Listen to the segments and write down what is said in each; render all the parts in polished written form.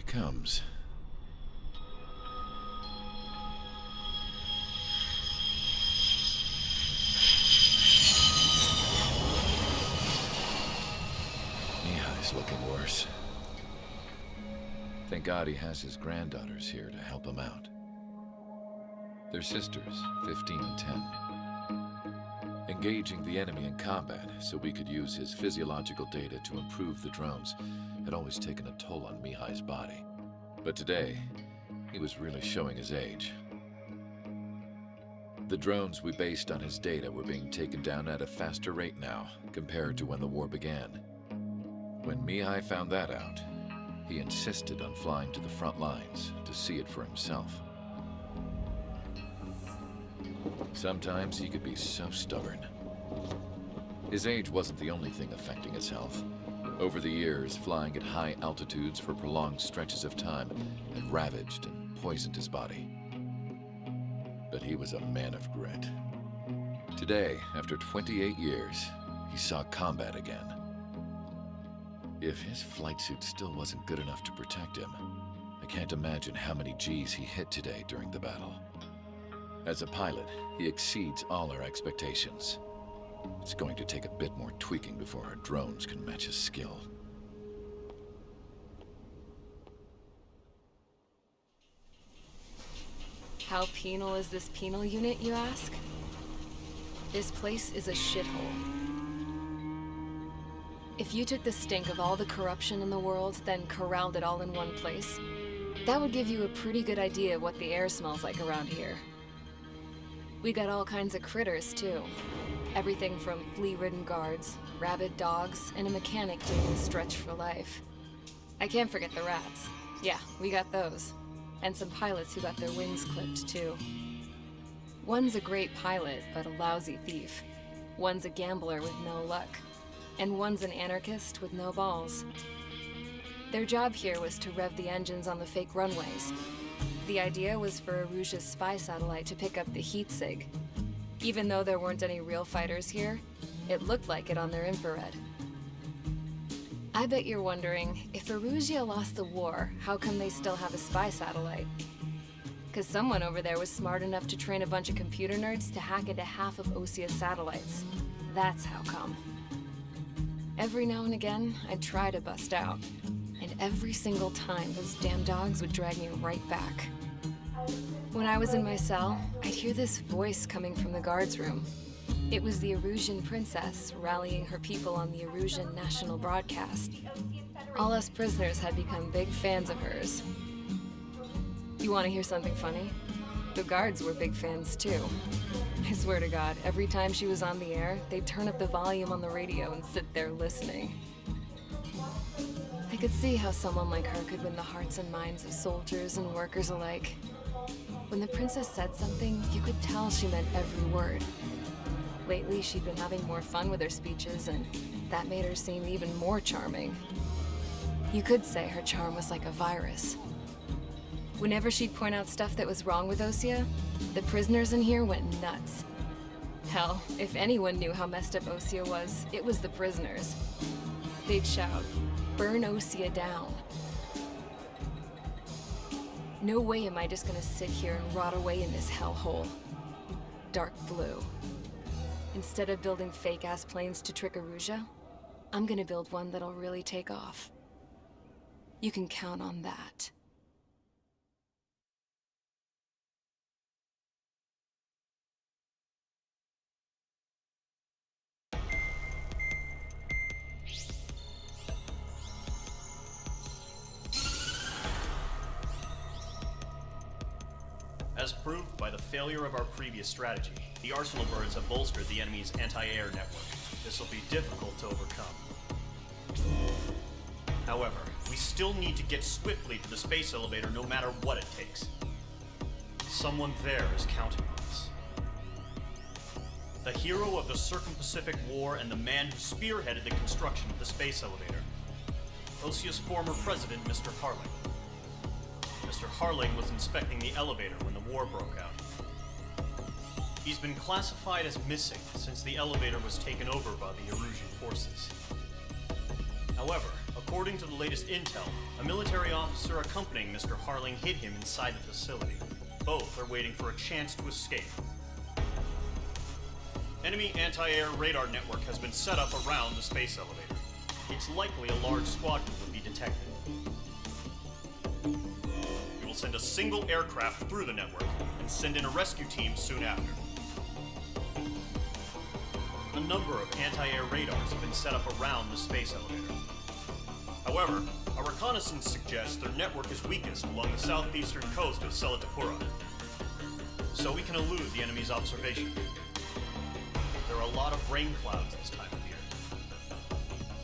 comes. Mihai's looking worse. Thank God he has his granddaughters here to help him out. They're sisters, 15 and 10. Engaging the enemy in combat so we could use his physiological data to improve the drones had always taken a toll on Mihai's body. But today, he was really showing his age. The drones we based on his data were being taken down at a faster rate now, compared to when the war began. When Mihai found that out, he insisted on flying to the front lines to see it for himself. Sometimes he could be so stubborn. His age wasn't the only thing affecting his health. Over the years, flying at high altitudes for prolonged stretches of time had ravaged and poisoned his body. But he was a man of grit. Today, after 28 years, he saw combat again. If his flight suit still wasn't good enough to protect him, I can't imagine how many G's he hit today during the battle. As a pilot, he exceeds all our expectations. It's going to take a bit more tweaking before our drones can match his skill. How penal is this penal unit, you ask? This place is a shithole. If you took the stink of all the corruption in the world, then corralled it all in one place, that would give you a pretty good idea of what the air smells like around here. We got all kinds of critters, too. Everything from flea-ridden guards, rabid dogs, and a mechanic doing the stretch for life. I can't forget the rats. Yeah, we got those. And some pilots who got their wings clipped, too. One's a great pilot, but a lousy thief. One's a gambler with no luck. And one's an anarchist with no balls. Their job here was to rev the engines on the fake runways. The idea was for Aruja's spy satellite to pick up the heat sig. Even though there weren't any real fighters here, it looked like it on their infrared. I bet you're wondering, if Aruja lost the war, how come they still have a spy satellite? Because someone over there was smart enough to train a bunch of computer nerds to hack into half of Osea's satellites. That's how come. Every now and again, I'd try to bust out. And every single time, those damn dogs would drag me right back. When I was in my cell, I'd hear this voice coming from the guards room. It was the Erusian princess rallying her people on the Erusian national broadcast. All us prisoners had become big fans of hers. You want to hear something funny? The guards were big fans too. I swear to God, every time she was on the air, they'd turn up the volume on the radio and sit there listening. I could see how someone like her could win the hearts and minds of soldiers and workers alike. When the princess said something, you could tell she meant every word. Lately, she'd been having more fun with her speeches, and that made her seem even more charming. You could say her charm was like a virus. Whenever she'd point out stuff that was wrong with Osea, the prisoners in here went nuts. Hell, if anyone knew how messed up Osea was, it was the prisoners. They'd shout, "Burn Osea down." No way am I just gonna sit here and rot away in this hellhole. Dark blue. Instead of building fake-ass planes to trick Aruja, I'm gonna build one that'll really take off. You can count on that. As proved by the failure of our previous strategy, the Arsenal birds have bolstered the enemy's anti-air network. This will be difficult to overcome. However, we still need to get swiftly to the space elevator no matter what it takes. Someone there is counting on us. The hero of the Circum-Pacific War and the man who spearheaded the construction of the space elevator. Osea's former president, Mr. Harling. Mr. Harling was inspecting the elevator when the war broke out. He's been classified as missing since the elevator was taken over by the Erusian forces. However, According to the latest intel, a military officer accompanying Mr. Harling hid him inside the facility. Both are waiting for a chance to escape. Enemy anti-air radar network has been set up around the space elevator. It's likely a large squadron will be detected. We will send a single aircraft through the network and send in a rescue team soon after. A number of anti-air radars have been set up around the space elevator. However, our reconnaissance suggests their network is weakest along the southeastern coast of Selatapura, so we can elude the enemy's observation. There are a lot of rain clouds this time of year.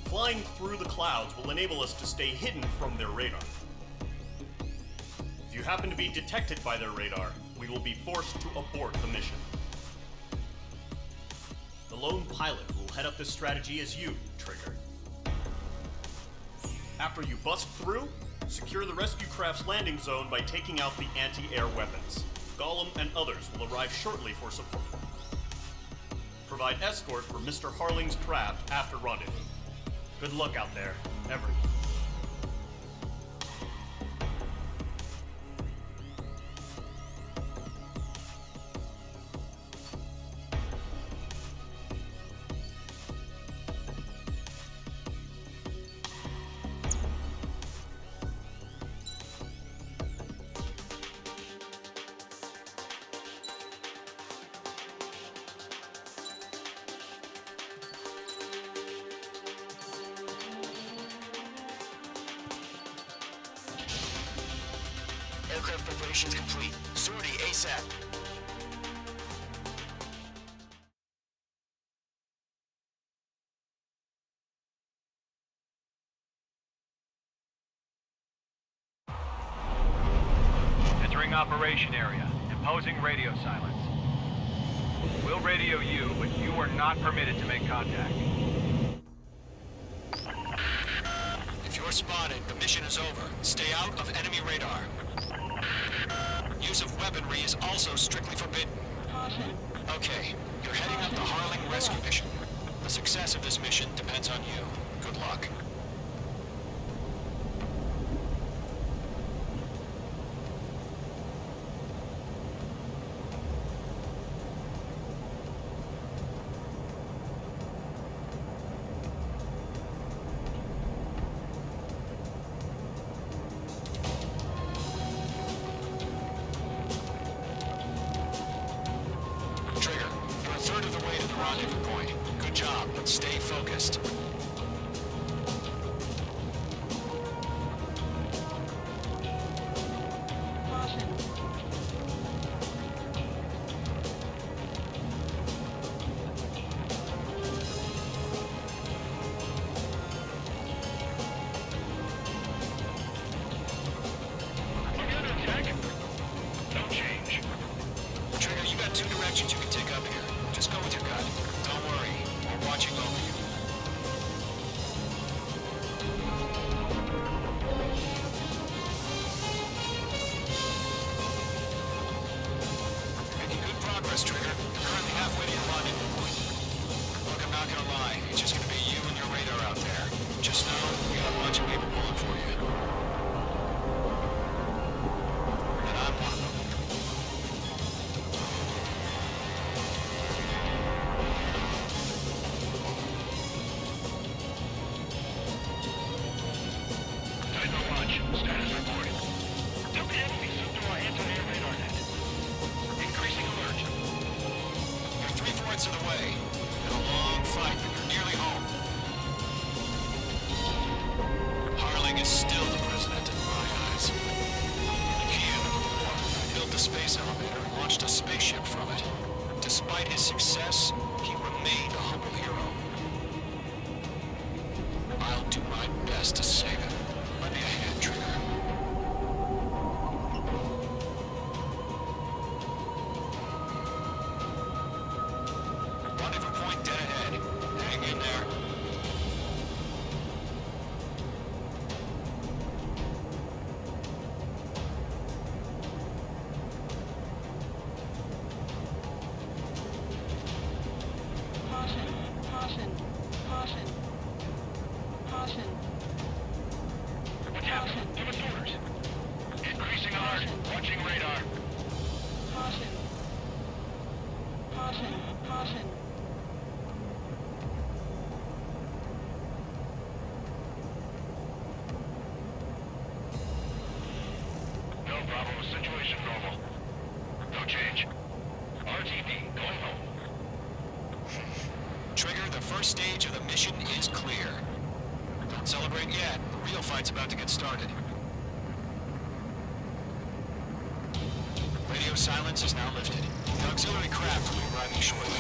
Flying through the clouds will enable us to stay hidden from their radar. If you happen to be detected by their radar, we will be forced to abort the mission. The lone pilot will head up this strategy as you, Trigger. After you bust through, secure the rescue craft's landing zone by taking out the anti-air weapons. Gollum and others will arrive shortly for support. Provide escort for Mr. Harling's craft after rendezvous. Good luck out there, everyone. Aircraft preparations complete. Sortie ASAP. Entering operation area. Imposing radio silence. We'll radio you, but you are not permitted to make contact. If you're spotted, the mission is over. Stay out of enemy radar. Use of weaponry is also strictly forbidden. Okay, you're heading up the Harling rescue mission. The success of this mission depends on you. Good luck. Trigger, you're a third of the way to the rendezvous point. Good job, but stay focused. Trigger, you got two directions you can take up here. Just go with your gut. Don't worry, we're watching over you. Making good progress, Trigger. You're currently halfway to your rendezvous point. Look, I'm not gonna lie. It's just gonna be you and your radar out there. Just know we got a bunch of people pulling for you. And I'm one of them. Status reporting. Took the enemy through our anti-air radar net. Increasing alert. You're 3/4 of the way. Been a long fight, but you're nearly home. Harling is still the president in my eyes. The key to the war. Built the space elevator and launched a spaceship from it. Despite his success, he remained a humble hero. I'll do my best to save him. Lend me a hand, Trigger. Rendezvous point dead ahead. Hang in there. Caution, caution, caution, caution. Give us orders. Increasing alert. Watching radar. Caution. Caution. Caution. No problem. Situation normal. No change. RTD going home. Trigger, the first stage of the mission is clear. Don't celebrate yet. The real fight's about to get started. Radio silence is now lifted. The auxiliary craft will be arriving shortly.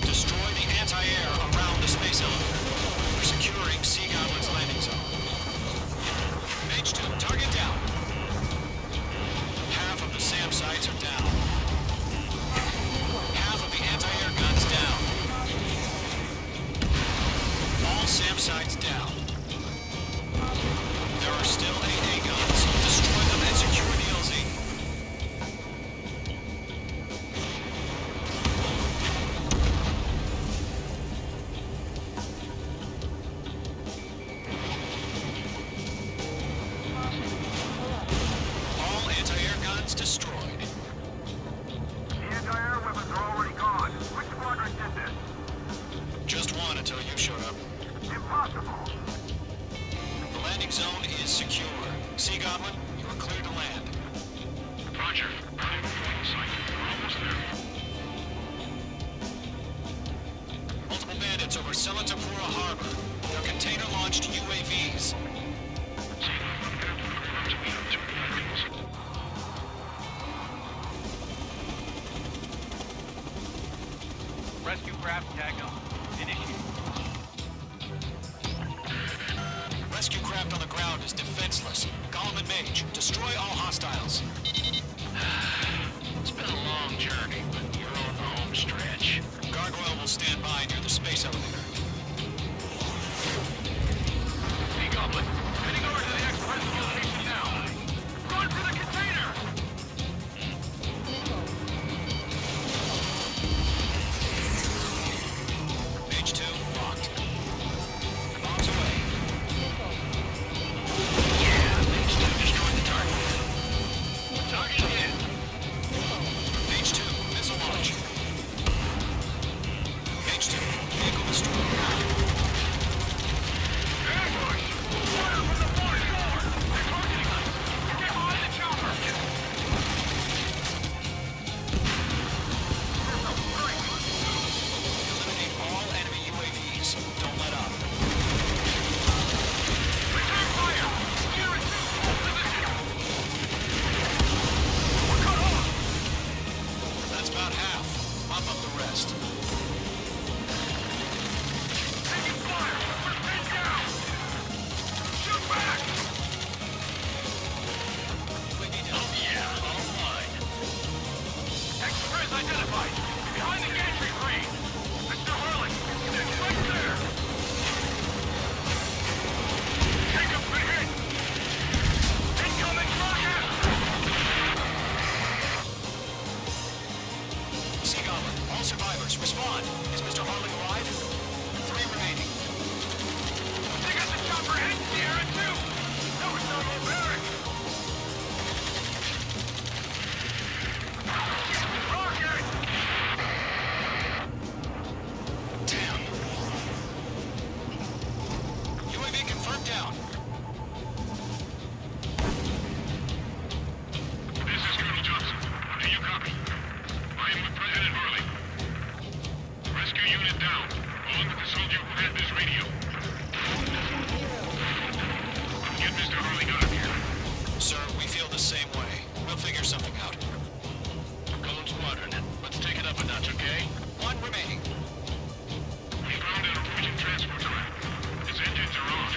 Destroy the anti-air around the space elevator. We're securing Sea Goblin's landing zone. Mage 2, target down. Half of the SAM sites are down. Half of the anti-air guns down. All SAM sites down. There are still AA guns. Destroy them and secure the LZ. All anti-air guns destroyed. The anti-air weapons are already gone. Which quadrant did this? Just one until you showed up. Impossible. The landing zone is secure. Sea Goblin, you are clear to land. Roger. Running before the site. We're almost there. Multiple bandits over Selatapura Harbor. They're container-launched UAVs. Rescue craft tag on. Initiate. Rescue craft on the ground is defenseless. Golem and Mage, destroy all hostiles. It's been a long journey, but you're on the home stretch. Gargoyle will stand by near the space elevator. Sea Goblin, heading over to the express location now. Run for the container! Mage 2, locked. Bombs away. Yeah, Mage 2 destroyed the target. Target hit. Mage 2, missile launch. Mage 2, vehicle destroyed. Ambush! Fire from the far shore! They're targeting us! Get behind the chopper! Missile strike! Eliminate all enemy UAVs. Don't let up. Return fire! Gear is in full position! We're cut off! That's about half. Mop up the rest. Taking fire! We're pinned down! Shoot back! We need help. Yeah, all mine. Express identified! Behind the gantry green! Mr. Hurley! It's right there! Jacob's been hit! Incoming rocket! Sea Goblin, all survivors, respond. Is Mr. Harling alive? 3 remaining. They got the chopper and Sierra too! That was thermobaric! Rocket! Damn. UAV confirmed down. This is Colonel Johnson. Do you copy? I am with President Hurley. Rescue unit down, along with the soldier who had this radio. Get Mr. Hurley out of here. Sir, we feel the same way. We'll figure something out. Gold Squadron, let's take it up a notch, okay? 1 remaining. We found an Norwegian transport craft. Its engines are on.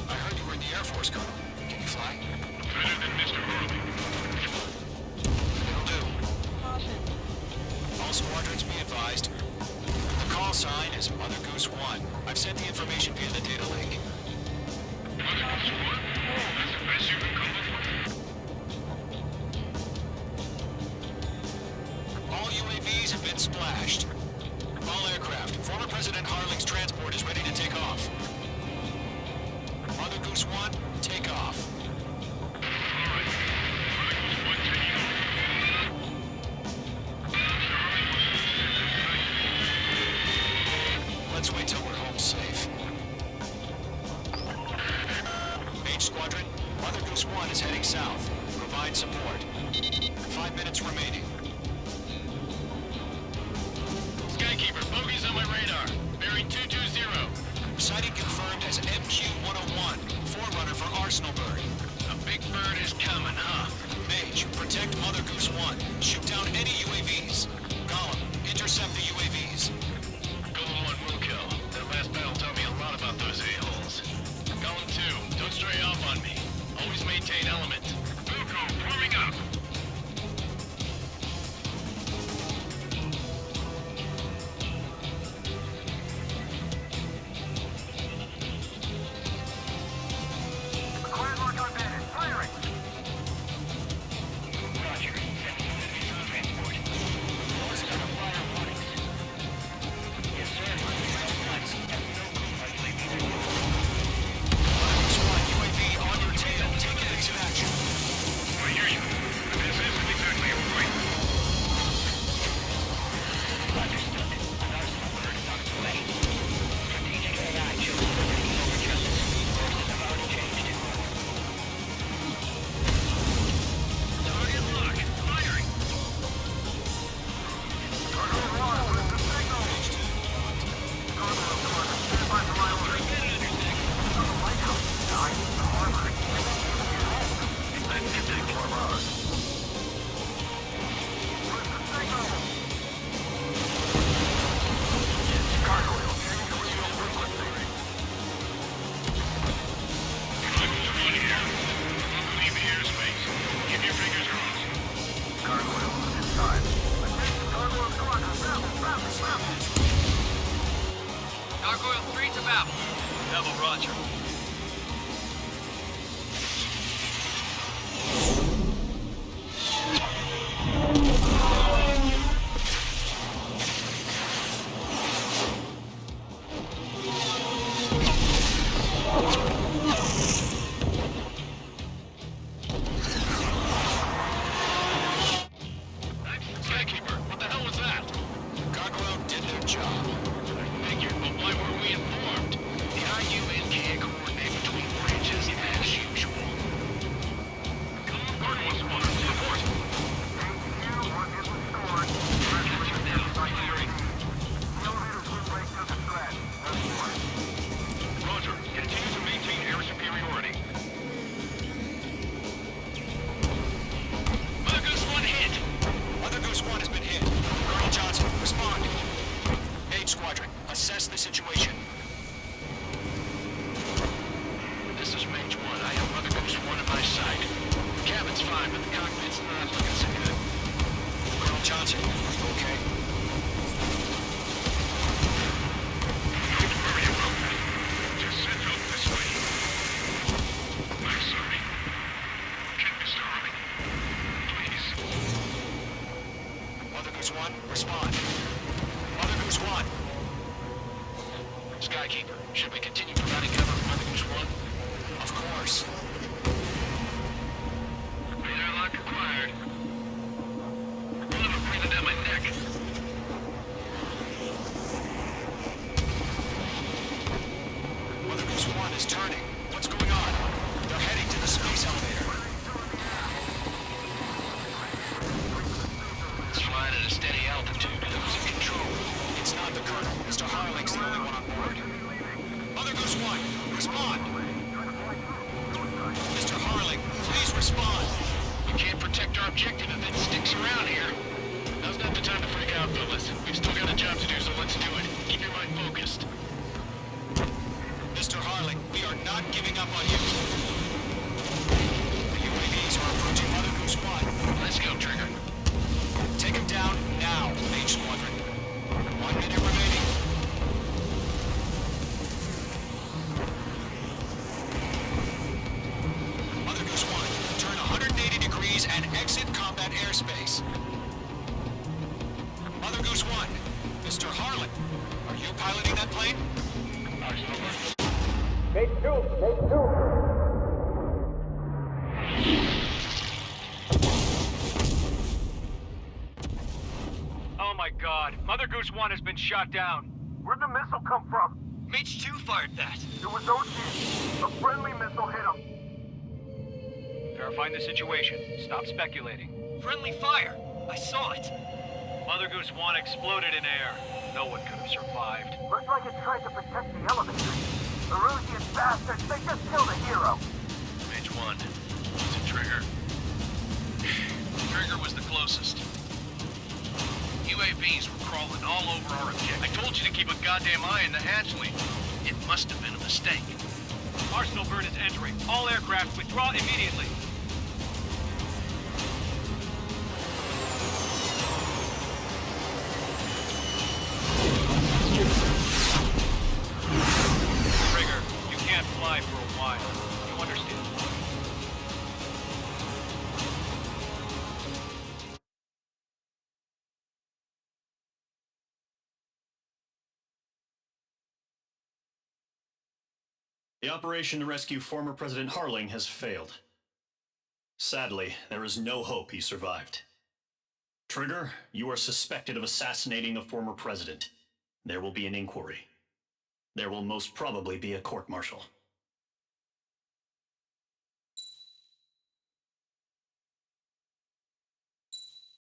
I heard you were in the Air Force, Colonel. Can you fly? Better than Mr. Hurley. It'll do. Caution. All squadrons be advised. The call sign is Mother Goose 1. I've sent the information via the data link. Mother Goose 1? That's the best you can come up with. All UAVs have been splashed. All aircraft. Former President Harling's transport is ready to take off. Mother Goose Goose 1, take off. Let's wait till we're home safe. Mage Squadron, Mother Goose 1 is heading south. Provide support. 5 minutes remaining. Skykeeper, bogey's on my radar. Bearing 220. Sighting confirmed as MQ-101, forerunner for Arsenal Bird. A big bird is coming, huh? Mage, protect Mother Goose 1. Shoot down any UAVs. Gollum, intercept the UAVs. Golem 1 will kill. That last battle taught me a lot about those a-holes. Golem 2, don't stray off on me. Always maintain element. Wilco, forming up. Goose 1, UAV on your tail. Take it into action. I hear you. But this isn't exactly a fight. Understood. An Arsenal bird is on its way. Strategic AI shows taking over justice. Courses have already changed. Target lock. Firing. Leave the airspace. Keep your fingers crossed. Gargoyle 3 to Babel. Devil, roger. Skykeeper, what the hell was that? Gargoyle did their job. Figured, but why weren't we informed? The IUN can't coordinate between branches as usual. Gargoyle Squad, support! Capture now, firing. Roger, continue to maintain air superiority. Mother Goose 1 hit! Mother Goose 1 has been hit. Colonel Johnson, respond. Mage Squadron, assess the situation. This is Mage 1. I have Mother Goose 1 in my sight. Cabin's fine, but the cockpit's not looking so good. Colonel Johnson, are you okay? Don't worry about that. Just send help this way. I'm sorry. Get Mr. Harley. Please. Mother Goose 1, respond. Mother Goose 1. Skykeeper, should we continue providing cover for Mother Goose 1? Of course. Radar lock acquired. One of them breathing down my neck. Mother Goose 1 is turning. What's going on? They're heading to the space elevator. It's flying at a steady altitude. Losing control. It's not the Colonel. Mr. Harling's the only one on board. Mother Goose 1, respond. Mr. Harling, please respond. We can't protect our objective if it sticks around here. Now's not the time to freak out, fellas. We've still got a job to do, so let's do it. Keep your mind focused. Mr. Harling, we are not giving up on you. The UAVs are approaching Mother Goose 1. Let's go, Trigger. Take him down now, Mage Squadron. 1 minute remaining. Mother Goose 1, turn 180 degrees and exit combat airspace. Mother Goose 1, Mr. Harlan, are you piloting that plane? Arsenal bird. Oh my god, Mother Goose 1 has been shot down. Where'd the missile come from? Mage 2 fired that. It was OG. A friendly missile hit him. Verifying the situation. Stop speculating. Friendly fire. I saw it. Mother Goose 1 exploded in air. No one could have survived. Looks like it tried to protect the elevator. The Rusian bastards, they just killed a hero. Mage 1. Was it Trigger? Trigger was the closest. UAVs were crawling all over our objective. I told you to keep a goddamn eye in the hatchling. It must have been a mistake. Arsenal bird is entering. All aircraft withdraw immediately. Trigger, you can't fly for a while. You understand? The operation to rescue former President Harling has failed. Sadly, there is no hope he survived. Trigger, you are suspected of assassinating the former president. There will be an inquiry. There will most probably be a court-martial.